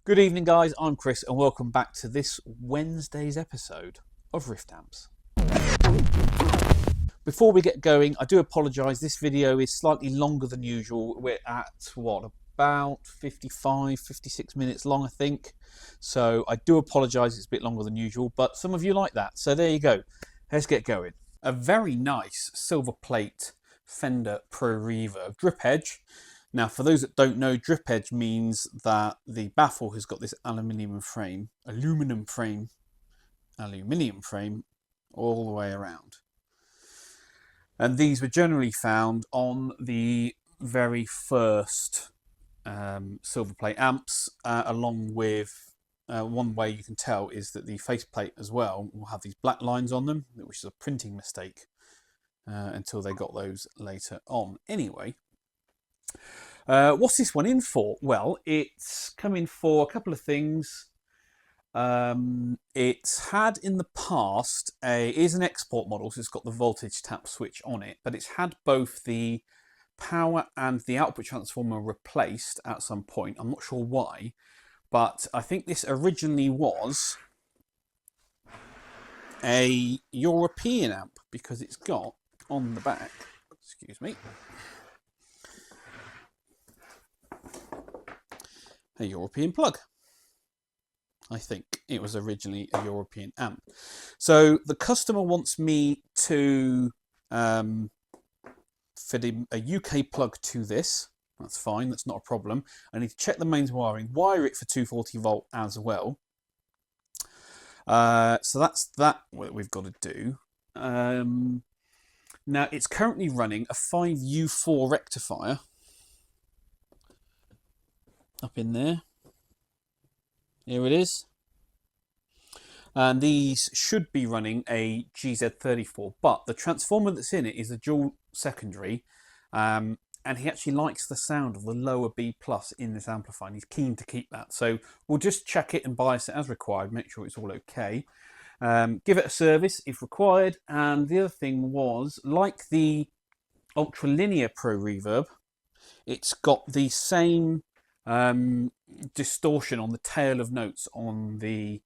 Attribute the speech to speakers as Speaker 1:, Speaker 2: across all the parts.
Speaker 1: Good evening, guys. I'm Chris, and welcome back to this Wednesday's episode of Rift Amps. Before we get going, I do apologise. This video is slightly longer than usual. We're at, about 55, 56 minutes long, I think. So I do apologise, it's a bit longer than usual, but some of you like that. So there you go. Let's get going. A very nice silver plate Fender Pro Reverb drip edge. Now, for those that don't know, drip edge means that the baffle has got this aluminium frame all the way around. And these were generally found on the very first silver plate amps, along with one way you can tell is that the faceplate as well will have these black lines on them, which is a printing mistake until they got those later on. Anyway. What's this one in for? Well, it's come in for a couple of things. It's had in the past it is an export model, so it's got the voltage tap switch on it, but it's had both the power and the output transformer replaced at some point. I'm not sure why, but I think this originally was a European amp because it's got on the back, excuse me, a European plug. I think it was originally a European amp. So the customer wants me to fit in a UK plug to this. That's fine, that's not a problem. I need to check the mains wiring, wire it for 240 volt as well. So that's that what we've got to do. Now it's currently running a 5U4 rectifier up in there. Here it is. And these should be running a GZ34, but the transformer that's in it is a dual secondary, and he actually likes the sound of the lower B plus in this amplifier, and he's keen to keep that. So we'll just check it and bias it as required, make sure it's all okay. Give it a service if required. And the other thing was, like the Ultra Linear Pro Reverb, it's got the same distortion on the tail of notes on the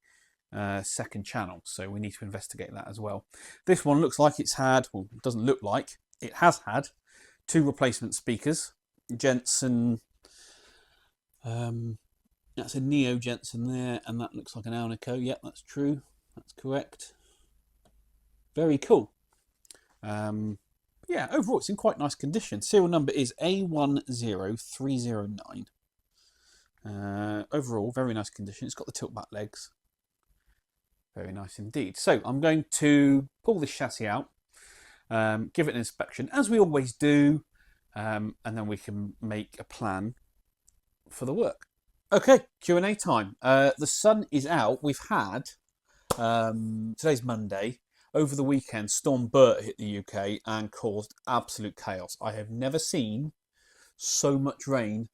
Speaker 1: second channel, so we need to investigate that as well. This one looks like it's had, well, it doesn't look like, it has had 2 replacement speakers. Jensen, that's a Neo Jensen there, and that looks like an Alnico. Yep, that's true, that's correct. Very cool. Yeah, overall it's in quite nice condition. Serial number is A10309. Overall, very nice condition. It's got the tilt back legs. Very nice indeed. So I'm going to pull this chassis out, give it an inspection, as we always do, and then we can make a plan for the work. Okay, Q&A time. The sun is out. We've had, today's Monday, over the weekend, Storm Bert hit the UK and caused absolute chaos. I have never seen so much rain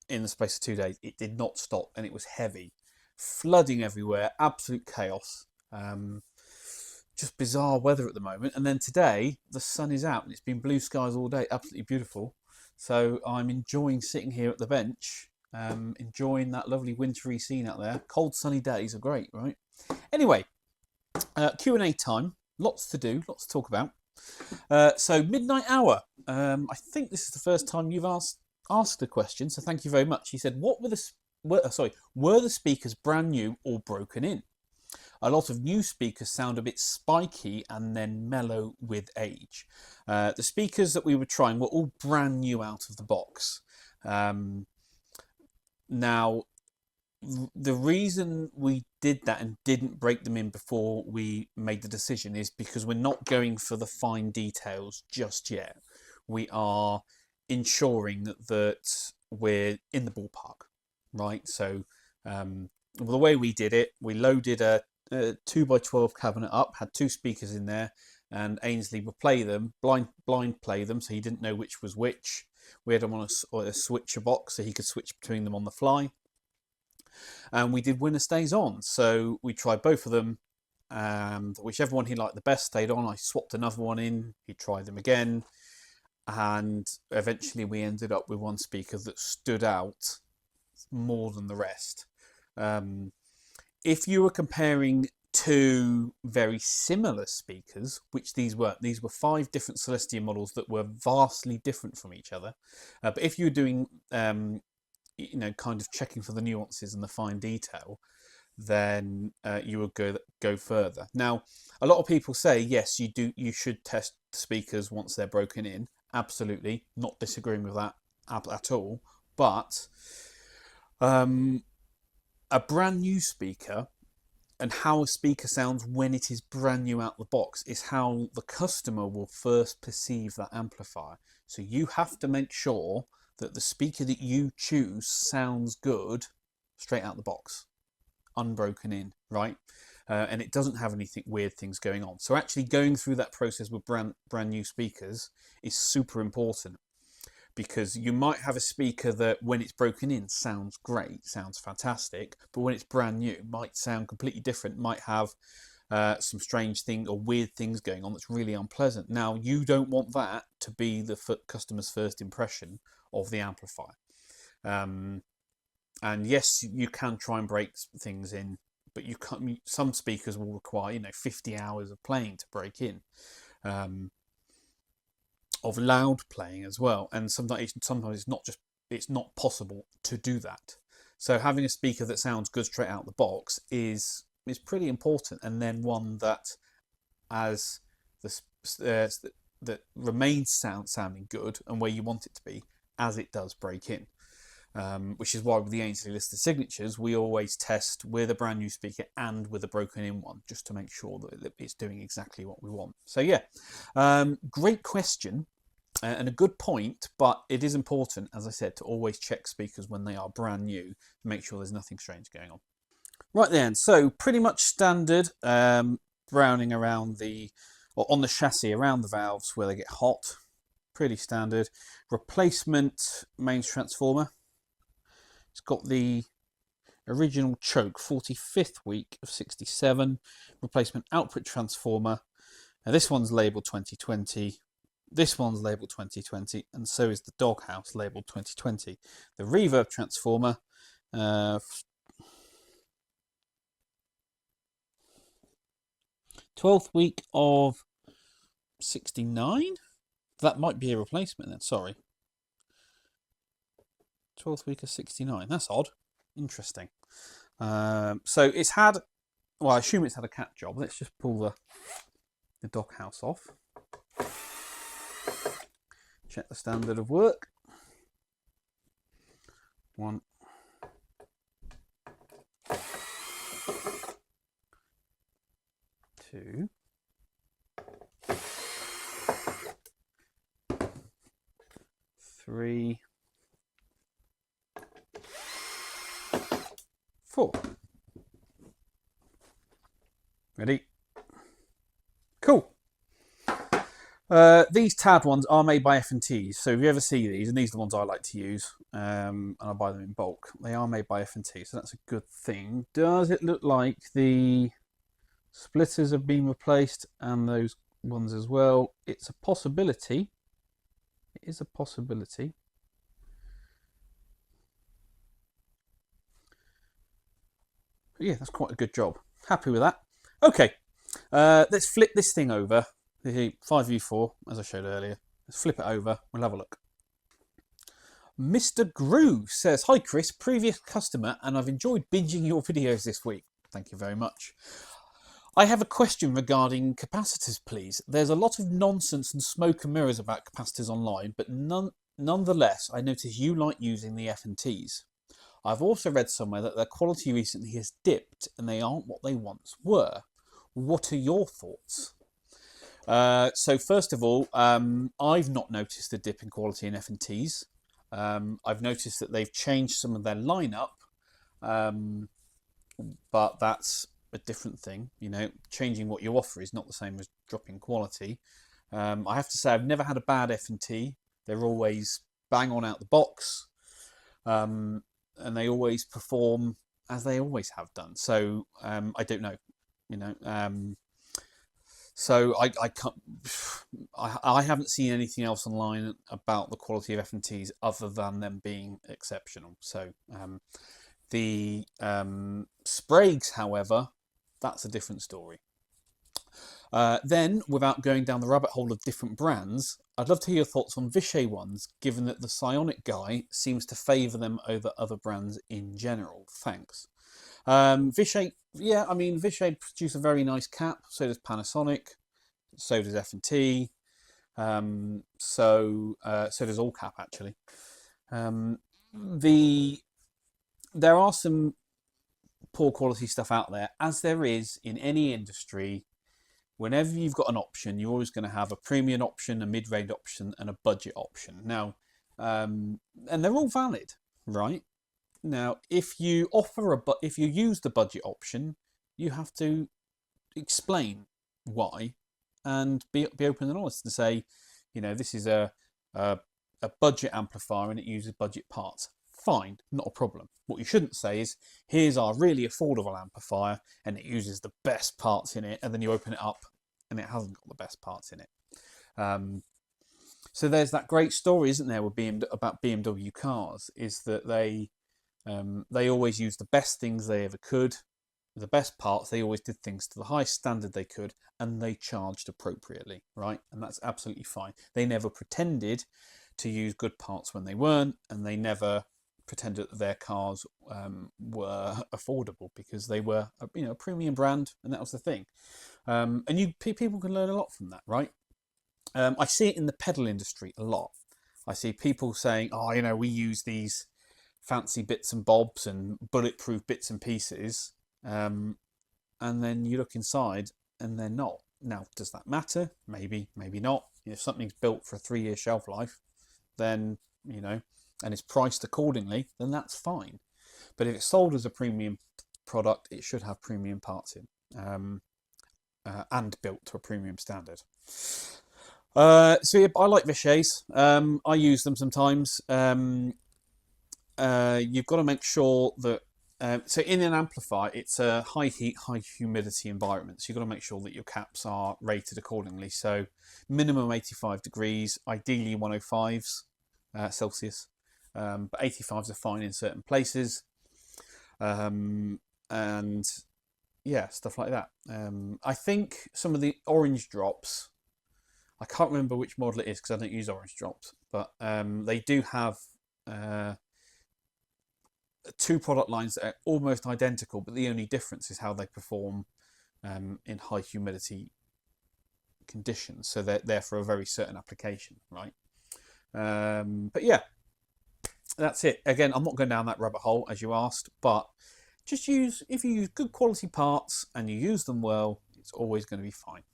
Speaker 1: in the space of 2 days. It did not stop, and it was heavy, flooding everywhere, absolute chaos. Just bizarre weather at the moment. And then today the sun is out and it's been blue skies all day, absolutely beautiful. So I'm enjoying sitting here at the bench, enjoying that lovely wintry scene out there. Cold sunny days are great, right? Anyway, Q&A time. Lots to do, lots to talk about. So midnight hour, I think this is the first time you've asked a question, so thank you very much. He said, were the speakers brand new or broken in? A lot of new speakers sound a bit spiky and then mellow with age. The speakers that we were trying were all brand new out of the box. Now, the reason we did that and didn't break them in before we made the decision is because we're not going for the fine details just yet. We are ensuring that we're in the ballpark, right? So the way we did it, we loaded a 2x12 cabinet up, had 2 speakers in there, and Ainsley would play them, blind play them, so he didn't know which was which. We had them on a switcher box so he could switch between them on the fly. And we did winner stays on, so we tried both of them, and whichever one he liked the best stayed on. I swapped another one in, he tried them again, and eventually we ended up with one speaker that stood out more than the rest. If you were comparing two very similar speakers, which these were 5 different Celestia models that were vastly different from each other. But if you were doing, you know, kind of checking for the nuances and the fine detail, then you would go further. Now, a lot of people say yes, you should test speakers once they're broken in. Absolutely, not disagreeing with that at all. But a brand new speaker and how a speaker sounds when it is brand new out the box is how the customer will first perceive that amplifier. So you have to make sure that the speaker that you choose sounds good straight out the box, unbroken in, right? And it doesn't have anything weird things going on. So actually going through that process with brand new speakers is super important, because you might have a speaker that when it's broken in sounds great, sounds fantastic, but when it's brand new it might sound completely different, might have some strange thing or weird things going on that's really unpleasant. Now, you don't want that to be the customer's first impression of the amplifier. And yes, you can try and break things in, but you can't. Some speakers will require 50 hours of playing to break in. Of loud playing as well, and sometimes it's not possible to do that. So having a speaker that sounds good straight out the box is pretty important, and then one that that remains sounding good and where you want it to be as it does break in. Which is why with the Ainsley listed signatures we always test with a brand new speaker and with a broken in one, just to make sure that it's doing exactly what we want. So yeah, great question. And a good point, but it is important, as I said, to always check speakers when they are brand new to make sure there's nothing strange going on. Right then, so pretty much standard browning around on the chassis around the valves where they get hot. Pretty standard. Replacement mains transformer. It's got the original choke, 45th week of 67. Replacement output transformer. Now this one's labelled 2020. This one's labelled 2020, and so is the doghouse labelled 2020. The reverb transformer, 12th week of 69. That might be a replacement then, sorry. 12th week of 69. That's odd. Interesting. So it's had, well, I assume it's had a cat job. Let's just pull the doghouse off. Check the standard of work. 1, 2, 3, 4. Ready? Cool. These tab ones are made by F&Ts, so if you ever see these, and these are the ones I like to use, and I buy them in bulk, they are made by F&T, so that's a good thing. Does it look like the splitters have been replaced and those ones as well? It's a possibility. It is a possibility. But yeah, that's quite a good job. Happy with that. Okay, let's flip this thing over. The 5U4, as I showed earlier. Let's flip it over. We'll have a look. Mr. Groove says, "Hi Chris, previous customer, and I've enjoyed binging your videos this week." Thank you very much. I have a question regarding capacitors, please. There's a lot of nonsense and smoke and mirrors about capacitors online, but nonetheless, I notice you like using the F&Ts. I've also read somewhere that their quality recently has dipped and they aren't what they once were. What are your thoughts? So first of all, I've not noticed a dip in quality in F&Ts. I've noticed that they've changed some of their lineup, but that's a different thing. Changing what you offer is not the same as dropping quality. I have to say I've never had a bad F&T. They're always bang on out the box, and they always perform as they always have done. So I don't know, So I can't. I haven't seen anything else online about the quality of F&Ts other than them being exceptional. So The Spragues, however, that's a different story. Then, without going down the rabbit hole of different brands, I'd love to hear your thoughts on Vichet ones, given that the Psionic guy seems to favour them over other brands in general. Thanks. Vichet, yeah, I mean, Vichet produce a very nice cap, so does Panasonic, so does F&T, so does All Cap, actually. There are some poor quality stuff out there, as there is in any industry. Whenever you've got an option, you're always going to have a premium option, a mid-range option, and a budget option. Now, and they're all valid, right? Now, if you use the budget option, you have to explain why and be open and honest and say, you know, this is a budget amplifier and it uses budget parts. Fine, not a problem. What you shouldn't say is, here's our really affordable amplifier and it uses the best parts in it, and then you open it up and it hasn't got the best parts in it. So there's that great story, isn't there, with about BMW cars, is that they always used the best things they ever could, the best parts. They always did things to the highest standard they could, and they charged appropriately, right? And that's absolutely fine. They never pretended to use good parts when they weren't, and they never pretended that their cars were affordable, because they were a premium brand, and that was the thing. And people can learn a lot from that, right? I see it in the pedal industry a lot. I see people saying, oh, we use these fancy bits and bobs and bulletproof bits and pieces, and then you look inside and they're not. Now, does that matter? Maybe, maybe not. If something's built for a 3-year shelf life, then, and it's priced accordingly, then that's fine. But if it's sold as a premium product, it should have premium parts in, and built to a premium standard. So yeah, I like Vichets. I use them sometimes. You've got to make sure that, so in an amplifier, it's a high heat, high humidity environment. So you've got to make sure that your caps are rated accordingly. So minimum 85 degrees, ideally 105s Celsius, but 85s are fine in certain places. And yeah, stuff like that. I think some of the orange drops, I can't remember which model it is because I don't use orange drops, but they do have 2 product lines that are almost identical, but the only difference is how they perform in high humidity conditions. So they're there for a very certain application, right? But yeah, that's it. Again, I'm not going down that rabbit hole as you asked, but if you use good quality parts and you use them well, it's always going to be fine.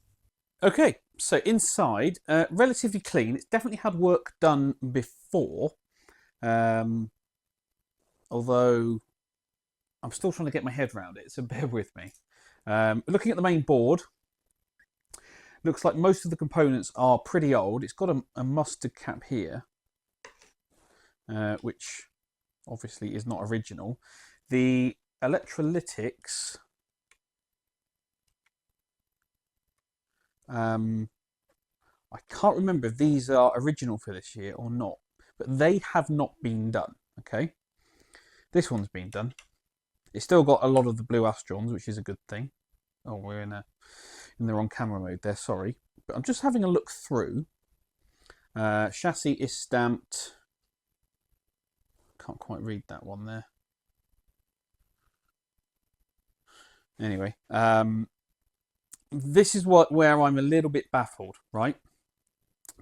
Speaker 1: Okay, so inside, relatively clean. It's definitely had work done before, although I'm still trying to get my head around it, so bear with me. Looking at the main board, looks like most of the components are pretty old. It's got a mustard cap here, which obviously is not original. The electrolytics, I can't remember if these are original for this year or not, but they have not been done. Okay, this one's been done. It's still got a lot of the blue Astrons, which is a good thing. Oh, we're in the wrong camera mode there, sorry. But I'm just having a look through. Chassis is stamped. Can't quite read that one there. Anyway, this is where I'm a little bit baffled, right?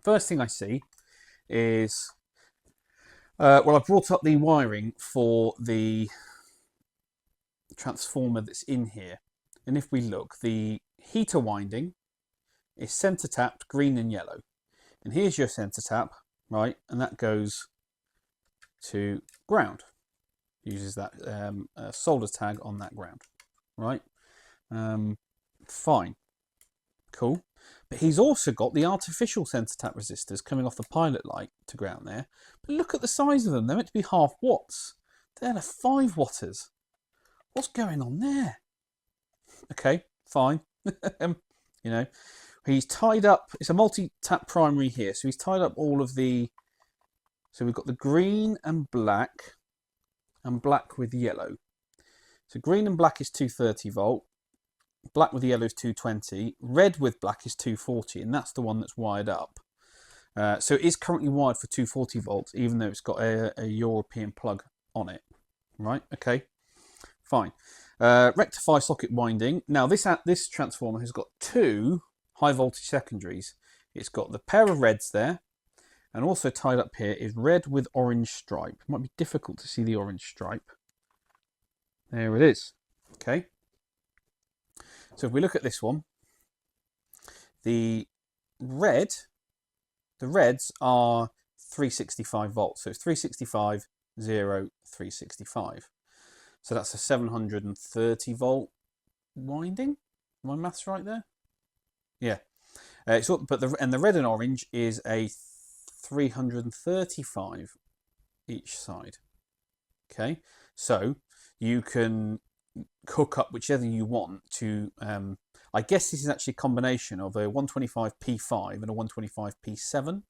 Speaker 1: First thing I see is, well, I've brought up the wiring for the transformer that's in here. And if we look, the heater winding is center tapped green and yellow. And here's your center tap, right? And that goes to ground. Uses that solder tag on that ground, right? Fine. Cool. But he's also got the artificial center tap resistors coming off the pilot light to ground there. But look at the size of them. They're meant to be half watts. They're 5 watters. What's going on there? Okay, fine. He's tied up. It's a multi-tap primary here. So he's tied up all of the... So we've got the green and black and black with yellow. So green and black is 230 volt, black with yellow is 220, red with black is 240, and that's the one that's wired up. So it is currently wired for 240 volts, even though it's got a European plug on it. Right, okay, fine. Rectifier socket winding. Now this transformer has got two high voltage secondaries. It's got the pair of reds there, and also tied up here is red with orange stripe. It might be difficult to see the orange stripe. There it is. Okay. So if we look at this one, the reds are 365 volts. So it's 365, 0, 365. So that's a 730 volt winding. My maths right there? Yeah. But the red and orange is a 335 each side. Okay, so you can hook up whichever you want to. I guess this is actually a combination of a 125P5 and a 125P7.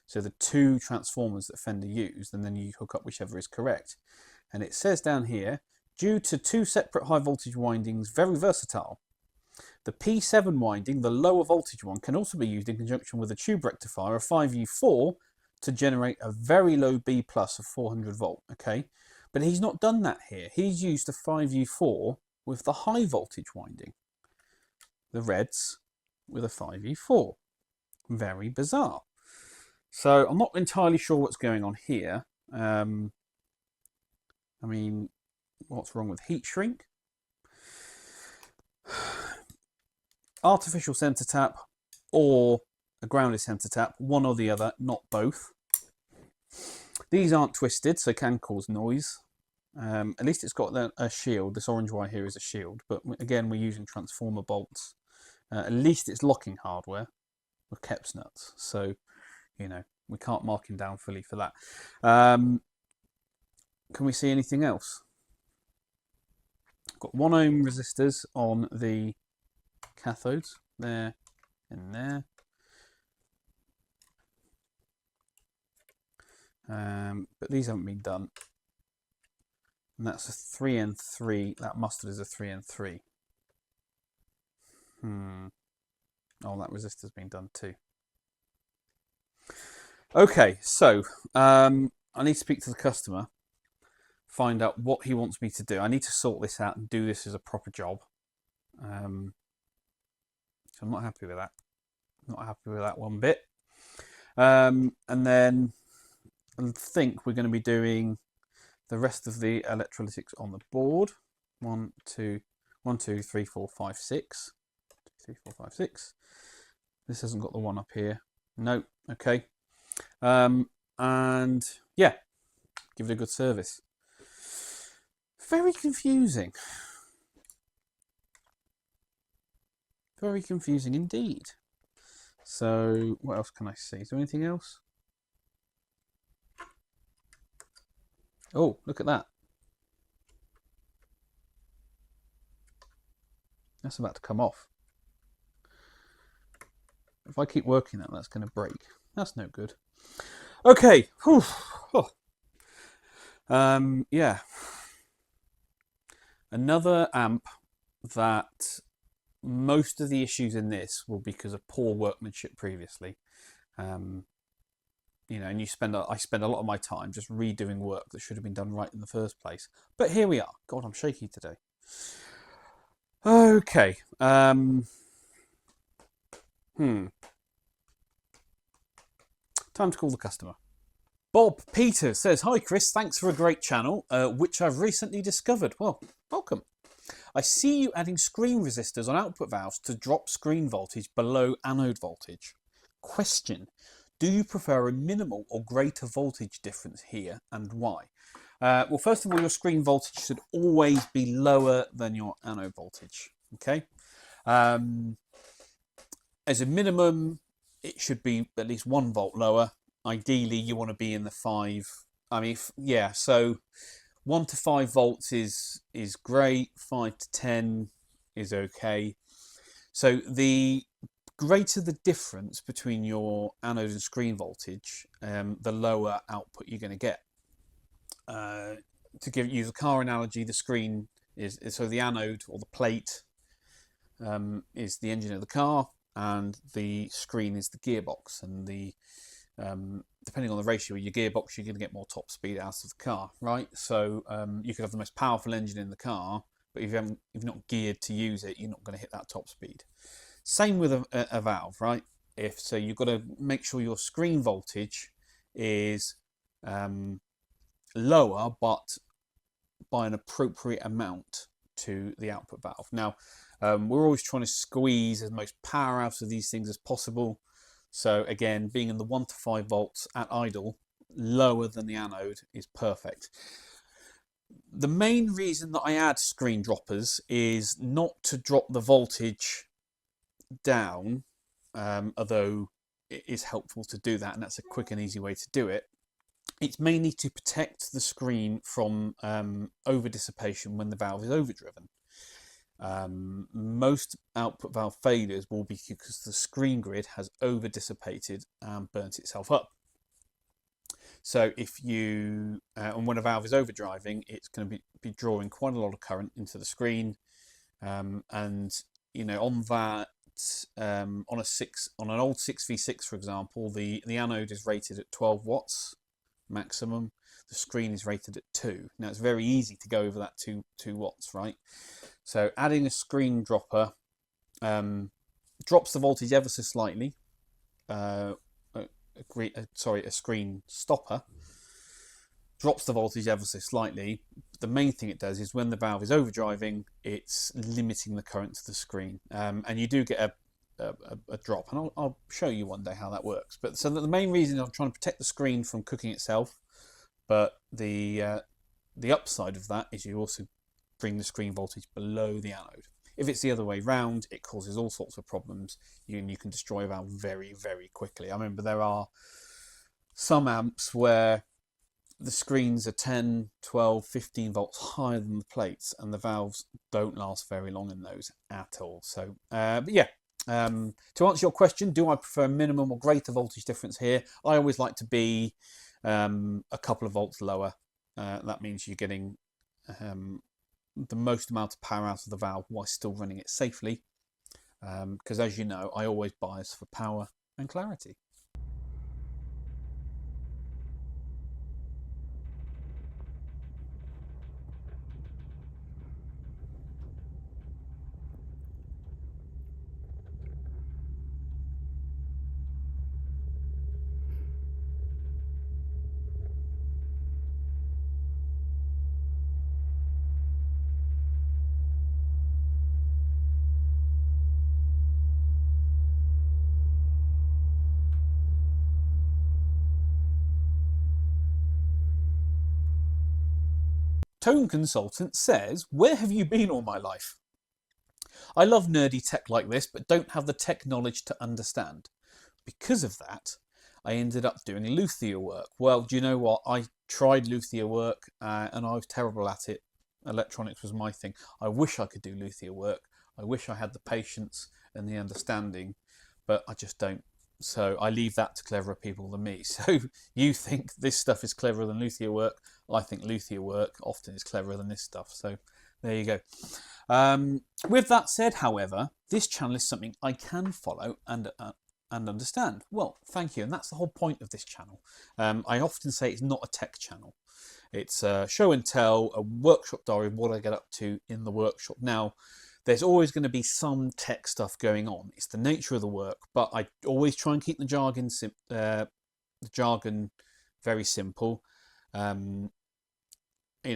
Speaker 1: So the two transformers that Fender used, and then you hook up whichever is correct. And it says down here, due to two separate high voltage windings, very versatile. The P7 winding, the lower voltage one, can also be used in conjunction with a tube rectifier, a 5U4, to generate a very low B plus of 400 volt. Okay, but he's not done that here. He's used a 5U4 with the high voltage winding. The reds with a 5U4. Very bizarre. So I'm not entirely sure what's going on here. I mean, what's wrong with heat shrink? Artificial centre tap or a grounded centre tap, one or the other, not both. These aren't twisted, so can cause noise. At least it's got a shield. This orange wire here is a shield, but again, we're using transformer bolts. At least it's locking hardware with Kep's nuts, so you know we can't mark him down fully for that. Can we see anything else? Got 1 ohm resistors on the cathodes there and there. But these haven't been done. And that's a 3N3. That mustard is a 3N3. Oh, that resistor's been done too. Okay, so I need to speak to the customer, find out what he wants me to do. I need to sort this out and do this as a proper job. So I'm not happy with that. Not happy with that one bit. And then I think we're going to be doing the rest of the electrolytics on the board. 1, 2, 3, 4, 5, 6. 3, 4, 5, 6. This hasn't got the one up here. No. Okay. And yeah, give it a good service. Very confusing. Very confusing indeed. So what else can I see? Is there anything else? Oh, look at that. That's about to come off. If I keep working that, that's going to break. That's no good. Okay. Whew. Oh. Yeah. Another amp that most of the issues in this will be because of poor workmanship previously. You know, and I spend a lot of my time just redoing work that should have been done right in the first place. But here we are. God, I'm shaky today. Okay. Time to call the customer. Bob Peters says, "Hi Chris, thanks for a great channel, which I've recently discovered." Well, welcome. I see you adding screen resistors on output valves to drop screen voltage below anode voltage. Question: do you prefer a minimal or greater voltage difference here, and why? Well, first of all, your screen voltage should always be lower than your anode voltage. Okay. As a minimum, it should be at least 1 volt lower. Ideally, you want to be in the 5. I mean, yeah. So 1 to 5 volts is great. 5 to 10 is okay. So the greater the difference between your anode and screen voltage, the lower output you're going to get. to use a car analogy, the screen is so the anode or the plate is the engine of the car, and the screen is the gearbox. And the depending on the ratio of your gearbox, you're going to get more top speed out of the car, right? So you could have the most powerful engine in the car, but if you're not geared to use it, you're not going to hit that top speed. Same with a valve, right? So you've got to make sure your screen voltage is lower, but by an appropriate amount to the output valve. Now, we're always trying to squeeze as much power out of these things as possible. So again, being in the 1 to 5 volts at idle, lower than the anode, is perfect. The main reason that I add screen droppers is not to drop the voltage down, although it is helpful to do that, and that's a quick and easy way to do it. It's mainly to protect the screen from over dissipation when the valve is overdriven. Most output valve failures will be because the screen grid has over dissipated and burnt itself up. So if you, and when a valve is overdriving, it's going to be drawing quite a lot of current into the screen. And, you know, on that, on an old 6v6, for example, the anode is rated at 12 watts maximum. The screen is rated at 2. Now it's very easy to go over that 2 watts, right? So adding a screen dropper drops the voltage ever so slightly. A screen stopper drops the voltage ever so slightly. The main thing it does is when the valve is overdriving, it's limiting the current to the screen, and you do get a drop. And I'll show you one day how that works. But so the main reason I'm trying to protect the screen from cooking itself, but the upside of that is you also bring the screen voltage below the anode. If it's the other way round, it causes all sorts of problems. You can destroy a valve very, very quickly. I remember there are some amps where the screens are 10, 12, 15 volts higher than the plates, and the valves don't last very long in those at all. So, but yeah, to answer your question, do I prefer minimum or greater voltage difference here? I always like to be a couple of volts lower. That means you're getting the most amount of power out of the valve while still running it safely, because as you know, I always bias for power and clarity. Tone Consultant says, where have you been all my life? I love nerdy tech like this, but don't have the tech knowledge to understand. Because of that, I ended up doing luthier work. Well, do you know what? I tried luthier work and I was terrible at it. Electronics was my thing. I wish I could do luthier work. I wish I had the patience and the understanding, but I just don't. So I leave that to cleverer people than me. So you think this stuff is cleverer than luthier work. I think luthier work often is cleverer than this stuff. So there you go. With that said, however, this channel is something I can follow and understand. Well, thank you. And that's the whole point of this channel. I often say it's not a tech channel. It's a show and tell, a workshop diary of what I get up to in the workshop. Now, there's always going to be some tech stuff going on. It's the nature of the work, but I always try and keep the jargon very simple. You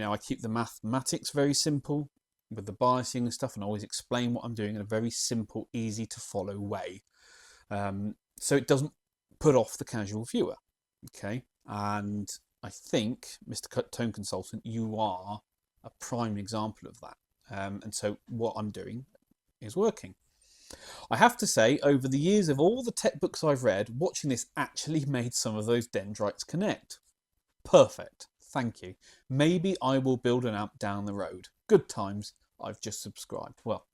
Speaker 1: know, I keep the mathematics very simple with the biasing and stuff, and always explain what I'm doing in a very simple, easy to follow way. So it doesn't put off the casual viewer. Okay, and I think, Mr. Tone Consultant, you are a prime example of that. And so what I'm doing is working. I have to say, over the years of all the tech books I've read, watching this actually made some of those dendrites connect. Perfect. Thank you. Maybe I will build an amp down the road. Good times. I've just subscribed. Well,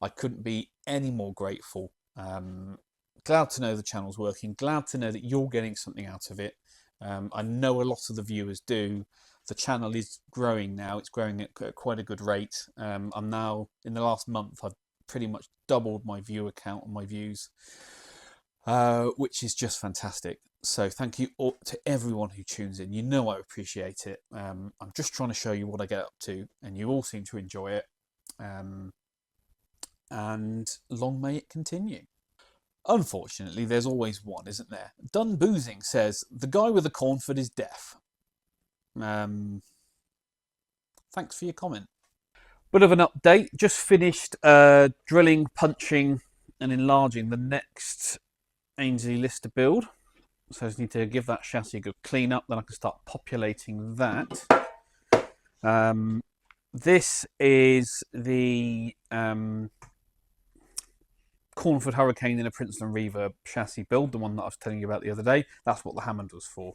Speaker 1: I couldn't be any more grateful. Glad to know the channel's working. Glad to know that you're getting something out of it. I know a lot of the viewers do. the channel is growing now. It's growing at quite a good rate. I'm now, in the last month, I've pretty much doubled my viewer count and my views, which is just fantastic. So thank you all, to everyone who tunes in. You know I appreciate it. I'm just trying to show you what I get up to, and you all seem to enjoy it. And long may it continue. Unfortunately, there's always one, isn't there? Dun Boozing says, the guy with the Cornford is deaf. Thanks for your comment. Bit of an update. Just finished drilling, punching and enlarging the next Ainsley Lister build. So I just need to give that chassis a good clean up, then I can start populating that. This is the Cornford Hurricane in a Princeton Reverb chassis build, the one that I was telling you about the other day. That's what the Hammond was for.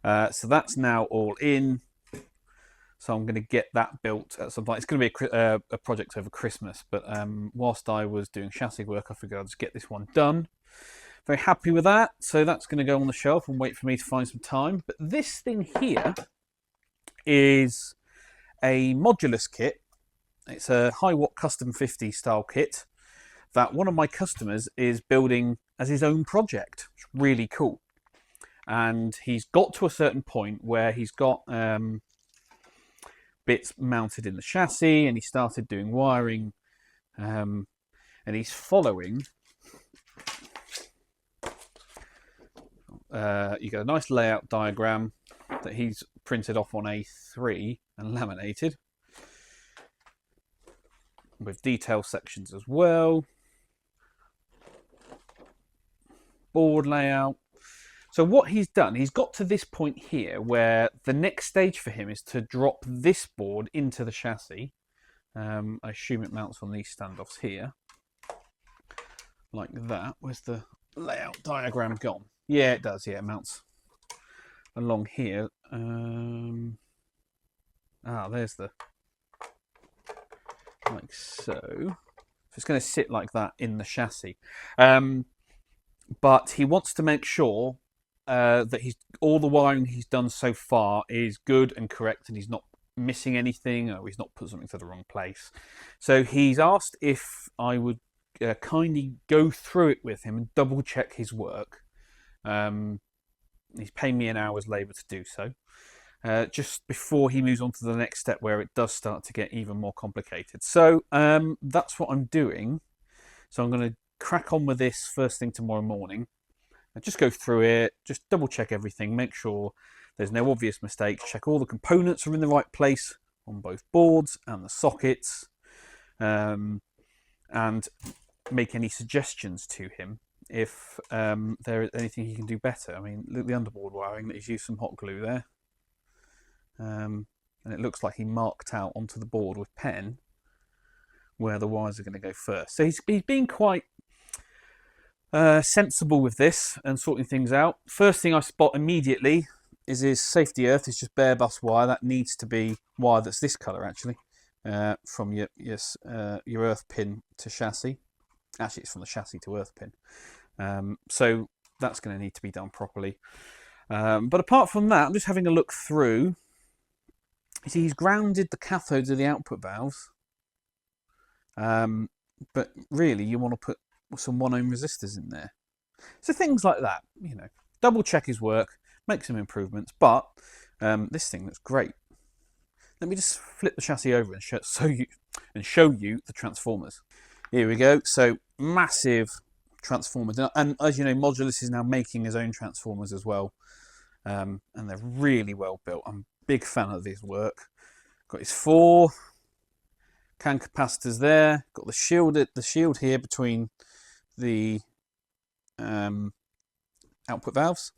Speaker 1: So that's now all in. So I'm going to get that built at some point. It's going to be a project over Christmas, but whilst I was doing chassis work, I figured I'd just get this one done. Very happy with that. So that's going to go on the shelf and wait for me to find some time. But this thing here is a Modulus kit. It's a high watt custom 50 style kit that one of my customers is building as his own project. It's really cool. And he's got to a certain point where he's got bits mounted in the chassis, and he started doing wiring, and he's following. You get a nice layout diagram that he's printed off on A3 and laminated with detail sections as well. Board layout. So what he's done, he's got to this point here where the next stage for him is to drop this board into the chassis. I assume it mounts on these standoffs here. Like that. Where's the layout diagram gone? Yeah, it does. Yeah, it mounts along here. There's the... like so. So it's going to sit like that in the chassis. But he wants to make sure that all the wiring he's done so far is good and correct, and he's not missing anything, or he's not put something to the wrong place. So he's asked if I would kindly go through it with him and double check his work. He's paying me an hour's labour to do so, just before he moves on to the next step where it does start to get even more complicated. So that's what I'm doing. So I'm going to crack on with this first thing tomorrow morning. Just go through it, just double check everything, make sure there's no obvious mistakes, check all the components are in the right place on both boards and the sockets, and make any suggestions to him if there is anything he can do better. I mean, look at the underboard wiring, that he's used some hot glue there, and it looks like he marked out onto the board with pen where the wires are going to go first. So he's been quite sensible with this and sorting things out. First thing I spot immediately is his safety earth. It's just bare bus wire. That needs to be wire that's this colour actually, from your earth pin to chassis. Actually, it's from the chassis to earth pin. So that's going to need to be done properly. But apart from that, I'm just having a look through. You see, he's grounded the cathodes of the output valves. But really, you want to put some 1 ohm resistors in there. So things like that, you know, double check his work, make some improvements. But this thing looks great. Let me just flip the chassis over and show you the transformers. Here we go. So massive transformers, and as you know, Modulus is now making his own transformers as well, and they're really well built. I'm a big fan of his work. Got his 4 can capacitors there. Got the shield here between the output valves.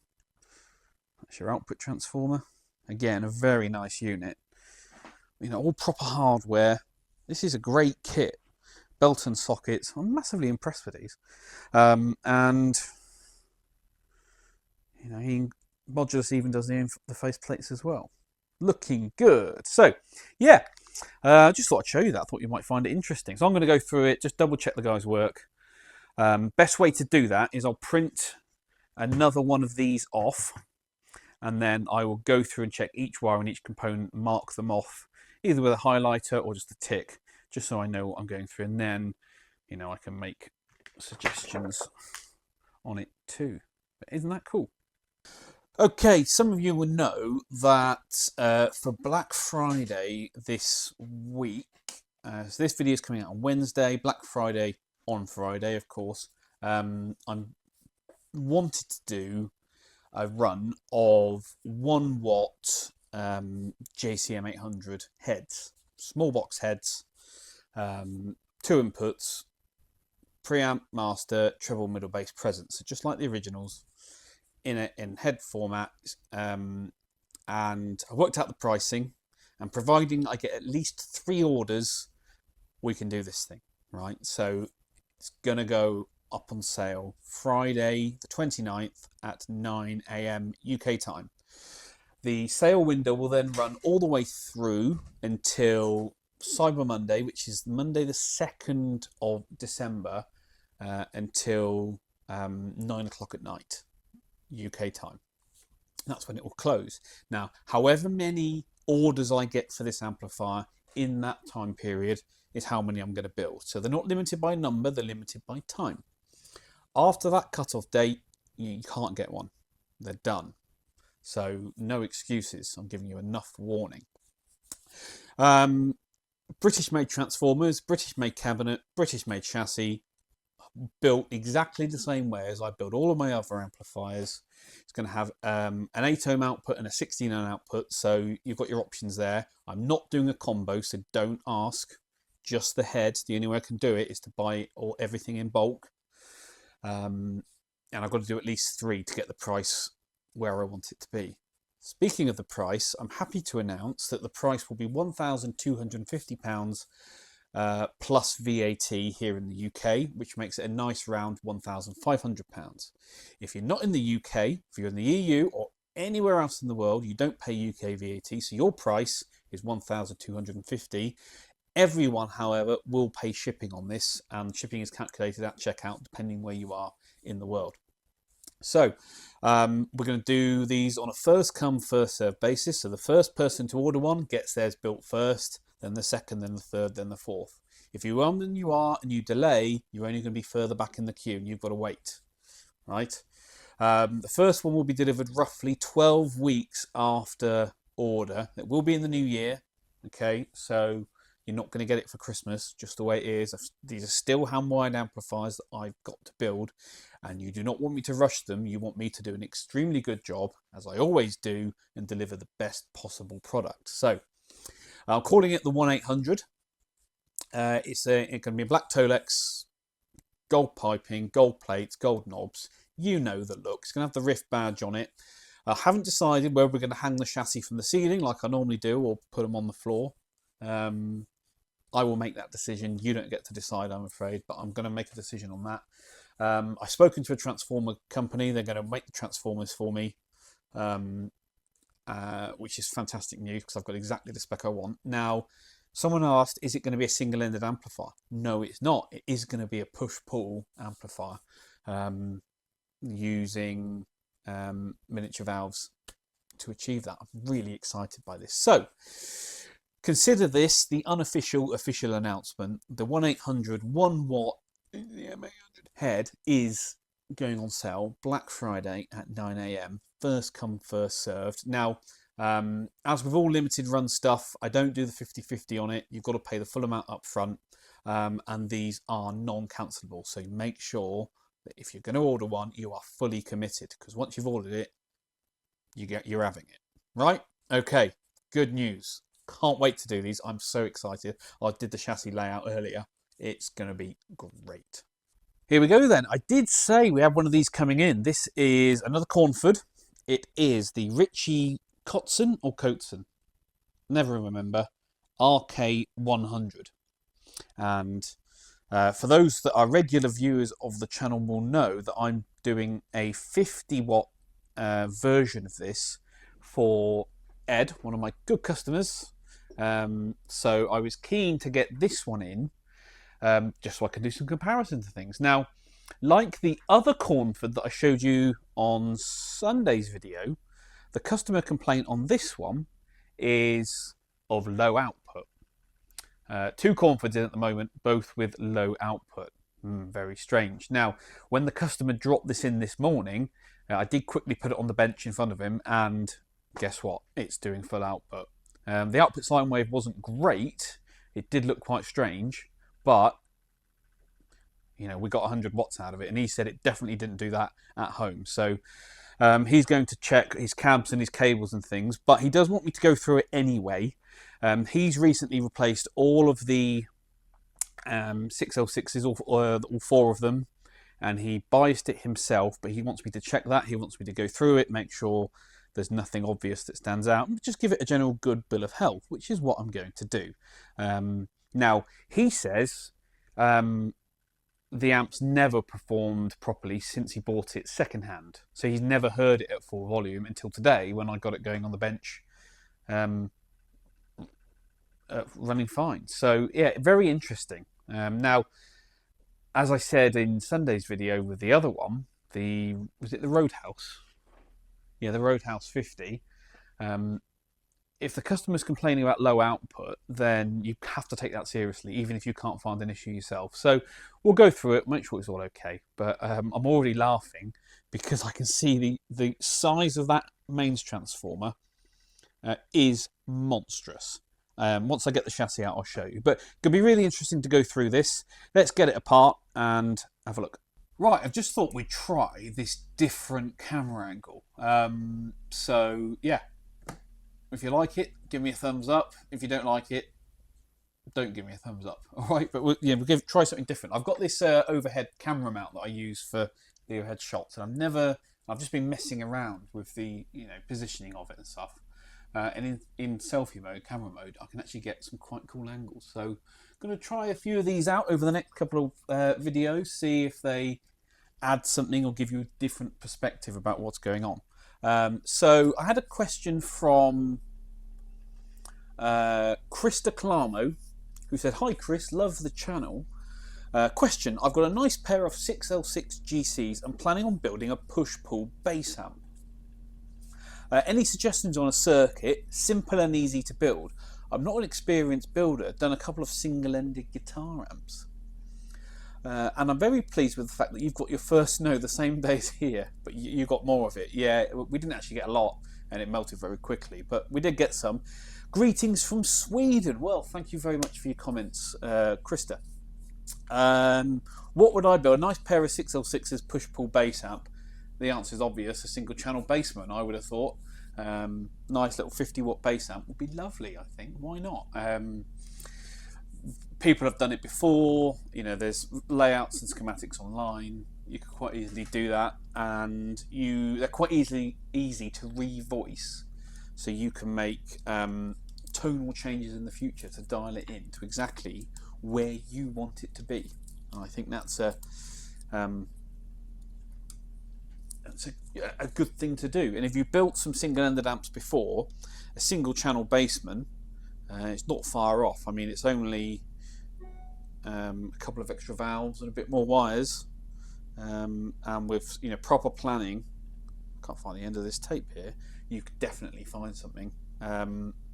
Speaker 1: That's your output transformer. Again, a very nice unit. You know, all proper hardware. This is a great kit. Belt and sockets. I'm massively impressed with these. And you know, Modulus even does the face plates as well. Looking good. So yeah, I just thought I'd show you that. I thought you might find it interesting. So I'm going to go through it, just double check the guy's work. Best way to do that is I'll print another one of these off, and then I will go through and check each wire and each component, mark them off, either with a highlighter or just a tick, just so I know what I'm going through, and then, you know, I can make suggestions on it too. But isn't that cool? Okay, some of you will know that for Black Friday this week, so this video is coming out on Wednesday, Black Friday on Friday, of course. I wanted to do a run of 1 watt JCM 800 heads, small box heads, 2 inputs, preamp, master, treble, middle, bass, present. So just like the originals in head format. And I worked out the pricing, and providing I get at least 3 orders, we can do this thing, right? So it's gonna go up on sale Friday the 29th at 9 AM UK time. The sale window will then run all the way through until Cyber Monday, which is Monday the 2nd of December, until 9 o'clock at night UK time. That's when it will close. Now, however many orders I get for this amplifier in that time period is how many I'm going to build. So they're not limited by number, they're limited by time. After that cutoff date, you can't get one. They're done. So no excuses. I'm giving you enough warning. British-made transformers, British-made cabinet, British-made chassis, built exactly the same way as I build all of my other amplifiers. It's going to have an 8 ohm output and a 16 ohm output, so you've got your options there. I'm not doing a combo, so don't ask. Just the head. The only way I can do it is to buy everything in bulk. And I've got to do at least 3 to get the price where I want it to be. Speaking of the price, I'm happy to announce that the price will be £1,250 plus VAT here in the UK, which makes it a nice round £1,500. If you're not in the UK, if you're in the EU or anywhere else in the world, you don't pay UK VAT, so your price is £1,250. Everyone, however, will pay shipping on this, and shipping is calculated at checkout depending where you are in the world. So we're going to do these on a first come, first served basis. So the first person to order one gets theirs built first, then the second, then the third, then the fourth. If you and you delay, you're only going to be further back in the queue and you've got to wait, right? The first one will be delivered roughly 12 weeks after order. It will be in the new year, okay? So you're not going to get it for Christmas, just the way it is. These are still hand-wired amplifiers that I've got to build, and you do not want me to rush them. You want me to do an extremely good job, as I always do, and deliver the best possible product. So I'm calling it the 1-800. It's going to be black Tolex, gold piping, gold plates, gold knobs. You know the look. It's going to have the Rift badge on it. I haven't decided whether we're going to hang the chassis from the ceiling like I normally do, or put them on the floor. I will make that decision. You don't get to decide, I'm afraid, but I'm going to make a decision on that. I've spoken to a transformer company. They're going to make the transformers for me, which is fantastic news because I've got exactly the spec I want. Now, someone asked, is it going to be a single-ended amplifier? No, it's not. It is going to be a push-pull amplifier using miniature valves to achieve that. I'm really excited by this. So, consider this the unofficial official announcement. The 1-800 1 watt head is going on sale Black Friday at 9 AM. First come, first served. Now, as with all limited run stuff, I don't do the 50-50 on it. You've got to pay the full amount up front, and these are non-cancelable. So make sure that if you're going to order one, you are fully committed, because once you've ordered it, you're having it. Right? Okay, good news. Can't wait to do these. I'm so excited. I did the chassis layout earlier. It's going to be great. Here we go then. I did say we have one of these coming in. This is another Cornford. It is the Ritchie Kotzen or Kotzen, never remember, RK100. And for those that are regular viewers of the channel will know that I'm doing a 50 watt version of this for Ed, one of my good customers. So I was keen to get this one in, just so I can do some comparison to things. Now, like the other Cornford that I showed you on Sunday's video, The customer complaint on this one is of low output. 2 Cornfords in at the moment, both with low output. Very strange. Now, when the customer dropped this in this morning, I did quickly put it on the bench in front of him, and guess what? It's doing full output. The output sine wave wasn't great. It did look quite strange, but you know, we got 100 watts out of it, and he said it definitely didn't do that at home. So he's going to check his cabs and his cables and things, but he does want me to go through it anyway. He's recently replaced all of the 6L6s, all 4 of them, and he biased it himself, but he wants me to check that. He wants me to go through it, make sure there's nothing obvious that stands out, and just give it a general good bill of health, which is what I'm going to do. Now, he says the amp's never performed properly since he bought it secondhand, so he's never heard it at full volume until today when I got it going on the bench, running fine. So yeah, very interesting. Now, as I said in Sunday's video with the other one, was it the Roadhouse? Yeah, the Roadhouse 50. If the customer's complaining about low output, then you have to take that seriously, even if you can't find an issue yourself. So we'll go through it, make sure it's all okay. But I'm already laughing because I can see the size of that mains transformer is monstrous. Once I get the chassis out, I'll show you. But it's going to be really interesting to go through this. Let's get it apart and have a look. Right, I've just thought we'd try this different camera angle. So, yeah. If you like it, give me a thumbs up. If you don't like it, don't give me a thumbs up. All right, but we'll try something different. I've got this overhead camera mount that I use for the overhead shots, and I've just been messing around with the positioning of it and stuff. And in selfie mode, camera mode, I can actually get some quite cool angles. So I'm going to try a few of these out over the next couple of videos, see if they add something or give you a different perspective about what's going on. So I had a question from Krista Calamo, who said, "Hi Chris, love the channel. Question, I've got a nice pair of 6L6 GCs and planning on building a push-pull bass amp. Any suggestions on a circuit, simple and easy to build? I'm not an experienced builder, done a couple of single-ended guitar amps. And I'm very pleased with the fact that you've got your first snow the same day as here, but you got more of it. Yeah, we didn't actually get a lot, and it melted very quickly, but we did get some. Greetings from Sweden." Well, thank you very much for your comments, Krista. What would I build? A nice pair of 6L6's push-pull bass amp. The answer is obvious, a single-channel bassman, I would have thought. Nice little 50-watt bass amp would be lovely, I think. Why not? People have done it before. There's layouts and schematics online. You could quite easily do that, and they're quite easy to revoice, so you can make tonal changes in the future to dial it in to exactly where you want it to be. And I think that's a good thing to do. And if you built some single-ended amps before, a single-channel bassman, it's not far off. I mean, it's only a couple of extra valves and a bit more wires, and with proper planning, I can't find the end of this tape here, you could definitely find something.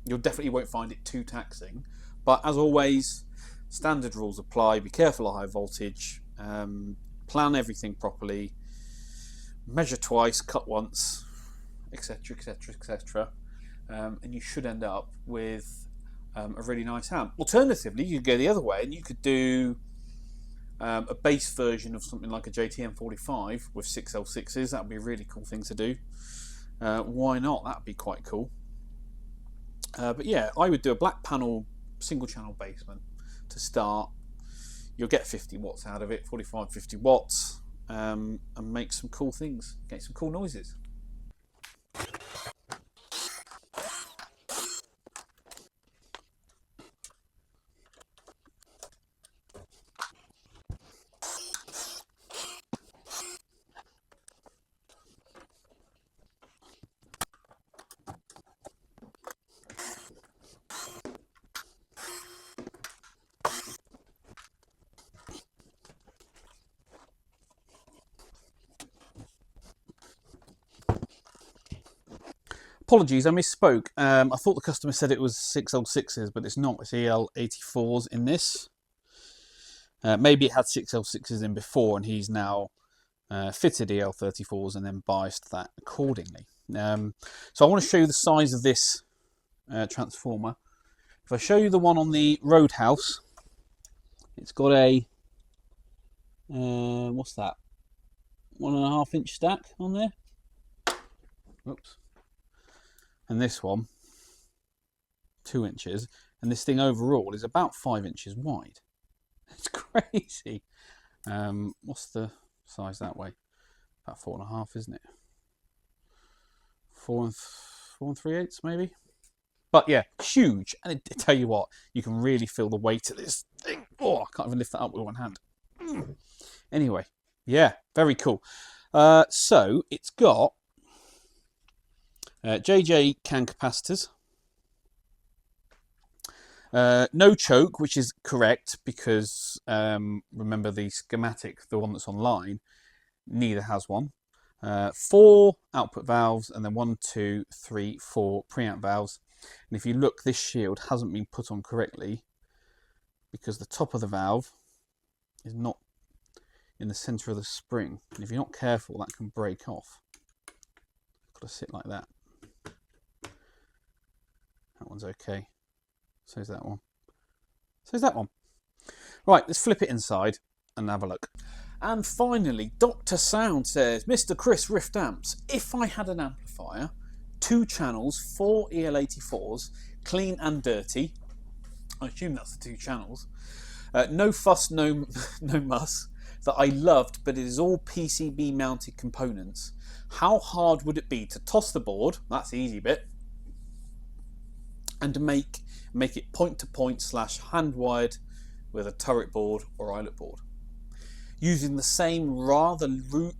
Speaker 1: You definitely won't find it too taxing, but as always, standard rules apply. Be careful of high voltage, plan everything properly, measure twice, cut once, etc, etc, etc, and you should end up with a really nice amp. Alternatively, you could go the other way and you could do a bass version of something like a JTM 45 with 6L6s. That would be a really cool thing to do. Why not? That would be quite cool. But yeah, I would do a black panel single channel bassman to start. You'll get 50 watts out of it, 45, 50 watts, and make some cool things, get some cool noises. apologies, I misspoke. I thought the customer said it was 6L6s, but it's not. It's EL84s in this. Maybe it had 6L6s in before, and he's now fitted EL34s and then biased that accordingly. So I want to show you the size of this transformer. If I show you the one on the Roadhouse, it's got a what's that? 1.5 inch stack on there. Oops. And this one, 2 inches, and this thing overall is about 5 inches wide. It's crazy. What's the size that way? About 4.5, isn't it? 4 3/8 maybe. But yeah, huge. And I tell you what, you can really feel the weight of this thing. Oh, I can't even lift that up with one hand. Anyway, yeah, very cool. So it's got JJ can capacitors. No choke, which is correct because remember the schematic, the one that's online, neither has one. 4 output valves and then 1, 2, 3, 4 preamp valves. And if you look, this shield hasn't been put on correctly because the top of the valve is not in the center of the spring. And if you're not careful, that can break off. Got to sit like that. That one's okay. So's that one. So's that one. Right, let's flip it inside and have a look. And finally, Dr. Sound says, Mr. Chris Rift Amps, if I had an amplifier, 2 channels, 4 EL84s, clean and dirty, I assume that's the 2 channels, no fuss, no muss, that I loved, but it is all PCB mounted components, how hard would it be to toss the board, that's the easy bit, and to make it point-to-point / hand-wired with a turret board or eyelet board? Using the same rather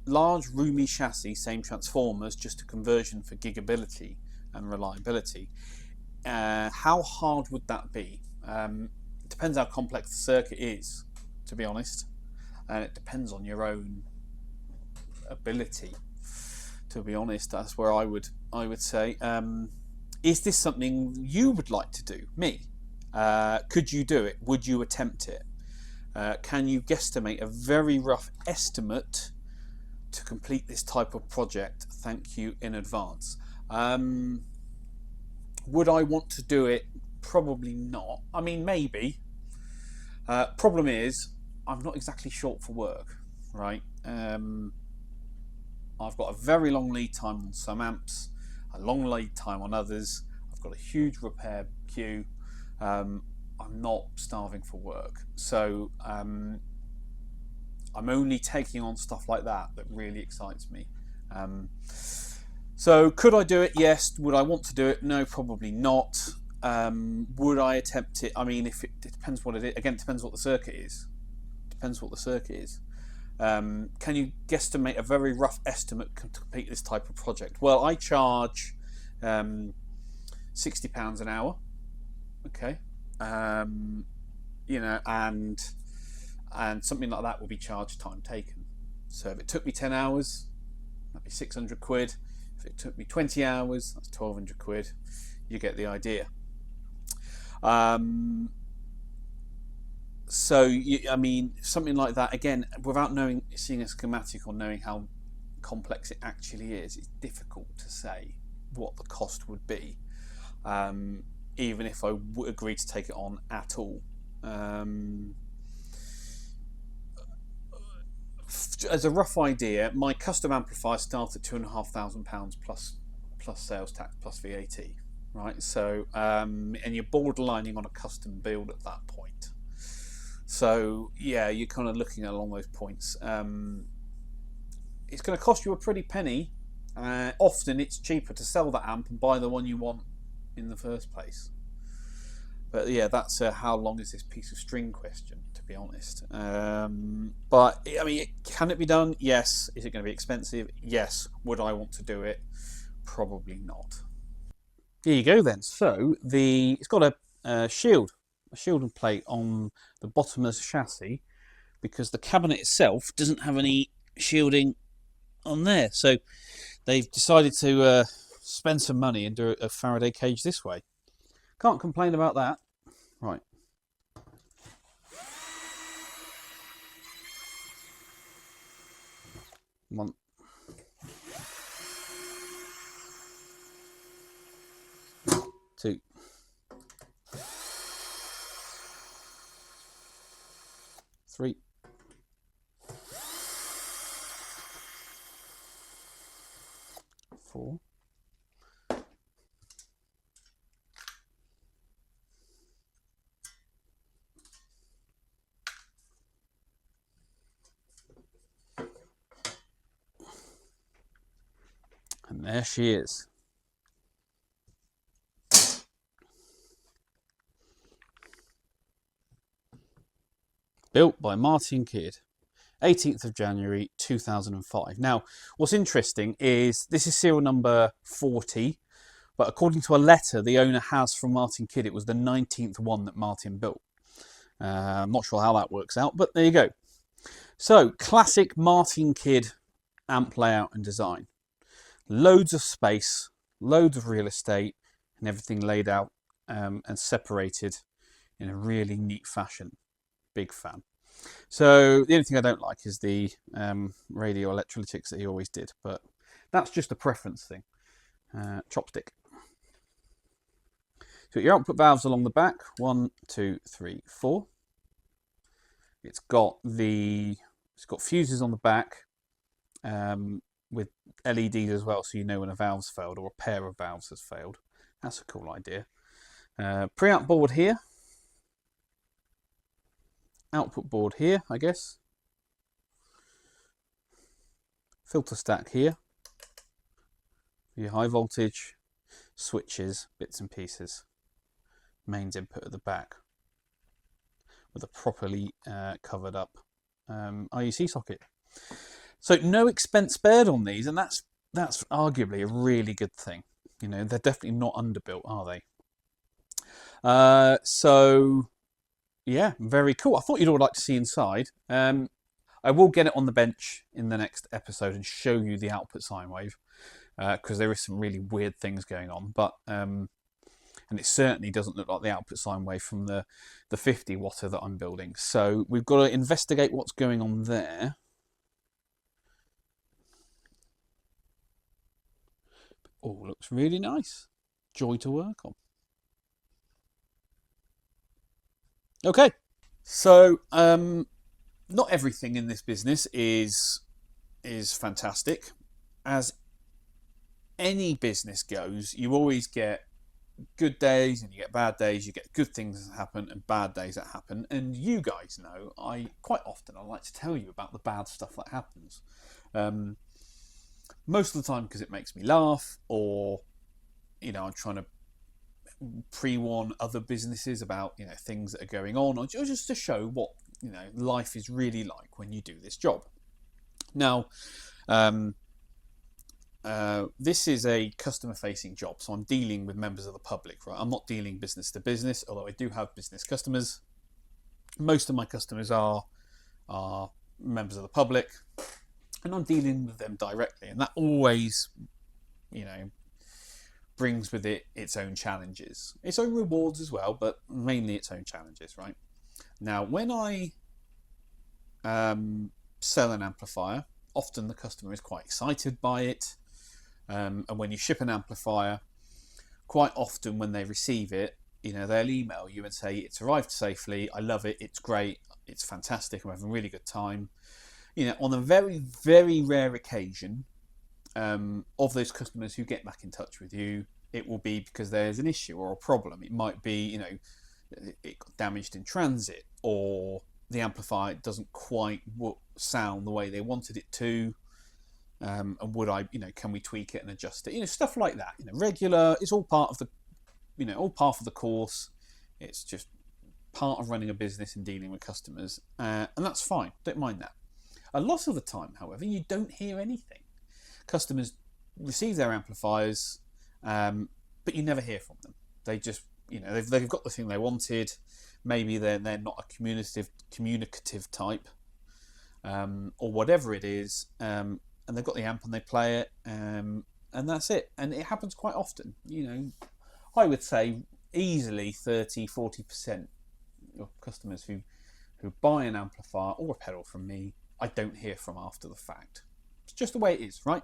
Speaker 1: large roomy chassis, same transformers, just a conversion for gigability and reliability. How hard would that be? It depends how complex the circuit is, to be honest, and it depends on your own ability. To be honest, that's where I would say, is this something you would like to do? Me? Could you do it? Would you attempt it? Can you guesstimate a very rough estimate to complete this type of project? Thank you in advance. Would I want to do it? Probably not. I mean, maybe. Problem is, I'm not exactly short for work, right? I've got a very long lead time on some amps, a long lead time on others. I've got a huge repair queue. I'm not starving for work, so I'm only taking on stuff like that really excites me. So could I do it? Yes. Would I want to do it? No, probably not. Would I attempt it? I mean, it depends what it is. Again, it depends what the circuit is. Depends what the circuit is. Can you guesstimate a very rough estimate to complete this type of project? Well, I charge £60 an hour. Okay. You know, and something like that will be charged time taken. So if it took me 10 hours, that'd be 600 quid. If it took me 20 hours, that's 1,200 quid. You get the idea. So I mean, something like that, again, without seeing a schematic or knowing how complex it actually is, it's difficult to say what the cost would be. Even if I would agree to take it on at all. As a rough idea, my custom amplifier starts at £2,500 plus sales tax plus VAT, right? So, and you're borderlining on a custom build at that point. So, yeah, you're kind of looking along those points. It's going to cost you a pretty penny. Often it's cheaper to sell that amp and buy the one you want in the first place. But yeah, that's a how long is this piece of string question, to be honest. But I mean, can it be done? Yes. Is it going to be expensive? Yes. Would I want to do it? Probably not. Here you go then. So it's got a shield and plate on the bottom of the chassis because the cabinet itself doesn't have any shielding on there. So they've decided to spend some money and do a Faraday cage this way. Can't complain about that. Right. One. Two. Three. Four. And there she is. Built by Martin Kidd, 18th of January 2005. Now, what's interesting is this is serial number 40, but according to a letter the owner has from Martin Kidd, it was the 19th one that Martin built. I'm not sure how that works out, but there you go. So, classic Martin Kidd amp layout and design. Loads of space, loads of real estate, and everything laid out and separated in a really neat fashion. Big fan. So the only thing I don't like is the radio electrolytics that he always did, but that's just a preference thing. Chopstick. So your output valves along the back, 1, 2, 3, 4. It's got fuses on the back with LEDs as well, so you know when a valve's failed or a pair of valves has failed. That's a cool idea. Pre-out board here. Output board here, I guess. Filter stack here. Your high voltage switches, bits and pieces. Mains input at the back with a properly covered up IEC socket. So no expense spared on these, and that's arguably a really good thing. You know, they're definitely not underbuilt, are they? So yeah, very cool. I thought you'd all like to see inside. I will get it on the bench in the next episode and show you the output sine wave, because there is some really weird things going on. But and it certainly doesn't look like the output sine wave from the 50 watter that I'm building. So we've got to investigate what's going on there. Oh, looks really nice. Joy to work on. Okay, so not everything in this business is fantastic. As any business goes, you always get good days and you get bad days. You get good things that happen and bad days that happen. And you guys know, quite often I like to tell you about the bad stuff that happens. Most of the time because it makes me laugh, or you know, I'm trying to pre-warn other businesses about, you know, things that are going on, or just to show what, you know, life is really like when you do this job. Now, this is a customer-facing job, so I'm dealing with members of the public, right? I'm not dealing business to business, although I do have business customers. Most of my customers are members of the public, and I'm dealing with them directly, and that always, you know, brings with it its own challenges, its own rewards as well, but mainly its own challenges, right? Now, when I sell an amplifier, often the customer is quite excited by it, and when you ship an amplifier, quite often when they receive it, you know, they'll email you and say, it's arrived safely, I love it, it's great, it's fantastic, I'm having a really good time. You know, on a very, very rare occasion, of those customers who get back in touch with you, it will be because there's an issue or a problem. It might be, you know, it got damaged in transit, or the amplifier doesn't quite sound the way they wanted it to, and would I, you know, can we tweak it and adjust it? You know, stuff like that. You know, regular. It's all part of the, you know, all part of the course. It's just part of running a business and dealing with customers, and that's fine. Don't mind that. A lot of the time, however, you don't hear anything. Customers receive their amplifiers, but you never hear from them. They just, you know, they've got the thing they wanted. Maybe they're not a communicative type, or whatever it is, and they've got the amp and they play it, and and that's it. And it happens quite often. You know, I would say easily 30–40% of customers who buy an amplifier or a pedal from me, I don't hear from after the fact. It's just the way it is, right?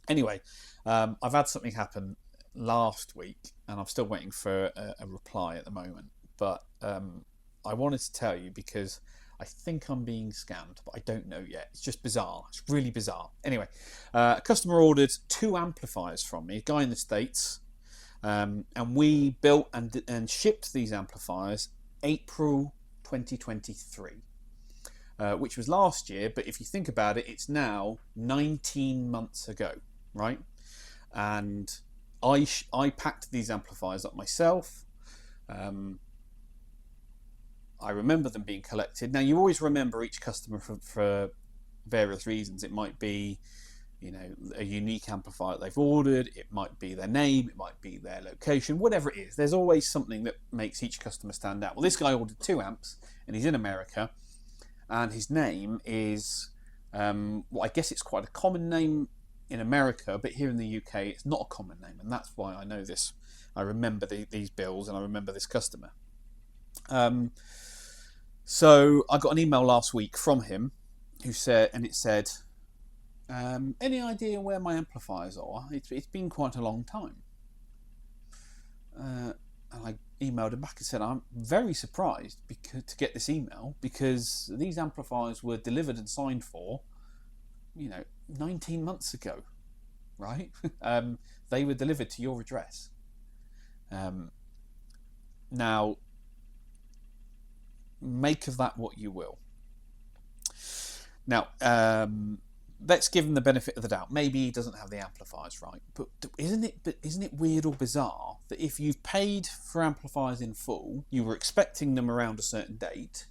Speaker 1: Anyway, I've had something happen last week, and I'm still waiting for a reply at the moment. But I wanted to tell you because I think I'm being scammed, but I don't know yet. It's just bizarre. It's really bizarre. Anyway, a customer ordered 2 amplifiers from me, a guy in the States, and we built and shipped these amplifiers April 2023, which was last year. But if you think about it, it's now 19 months ago, right? And I packed these amplifiers up myself. I remember them being collected. Now, you always remember each customer for various reasons. It might be, you know, a unique amplifier they've ordered. It might be their name. It might be their location. Whatever it is, there's always something that makes each customer stand out. Well, this guy ordered 2 amps, and he's in America, and his name is, well, I guess it's quite a common name in America, but here in the UK, it's not a common name, and that's why I know this. I remember these bills, and I remember this customer. So I got an email last week from him who said, and it said, any idea where my amplifiers are? It's been quite a long time. And I emailed him back and said, I'm very surprised to get this email, because these amplifiers were delivered and signed for, you know, 19 months ago, right? They were delivered to your address. Now, make of that what you will. Now, let's give him the benefit of the doubt. Maybe he doesn't have the amplifiers right, but isn't it weird or bizarre that if you've paid for amplifiers in full, you were expecting them around a certain date,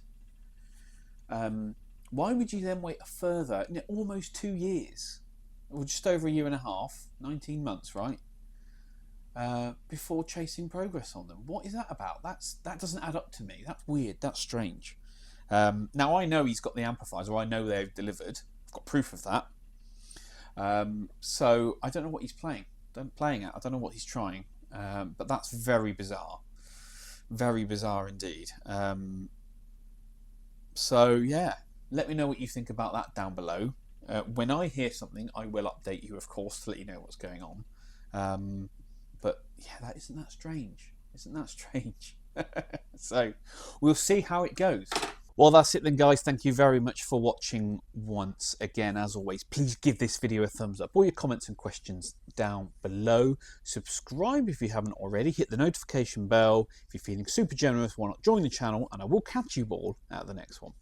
Speaker 1: why would you then wait a further, almost 2 years, or just over a year and a half, 19 months, right? Before chasing progress on them? What is that about? That doesn't add up to me. That's weird. That's strange. Now, I know he's got the amplifiers, or I know they've delivered. I've got proof of that. So I don't know what he's playing at. I don't know what he's trying. But that's very bizarre. Very bizarre indeed. So yeah, let me know what you think about that down below. When I hear something, I will update you, of course, to let you know what's going on. But yeah, isn't that strange? Isn't that strange? So we'll see how it goes. Well, that's it then, guys. Thank you very much for watching once again. As always, please give this video a thumbs up. All your comments and questions down below. Subscribe if you haven't already. Hit the notification bell. If you're feeling super generous, why not join the channel? And I will catch you all at the next one.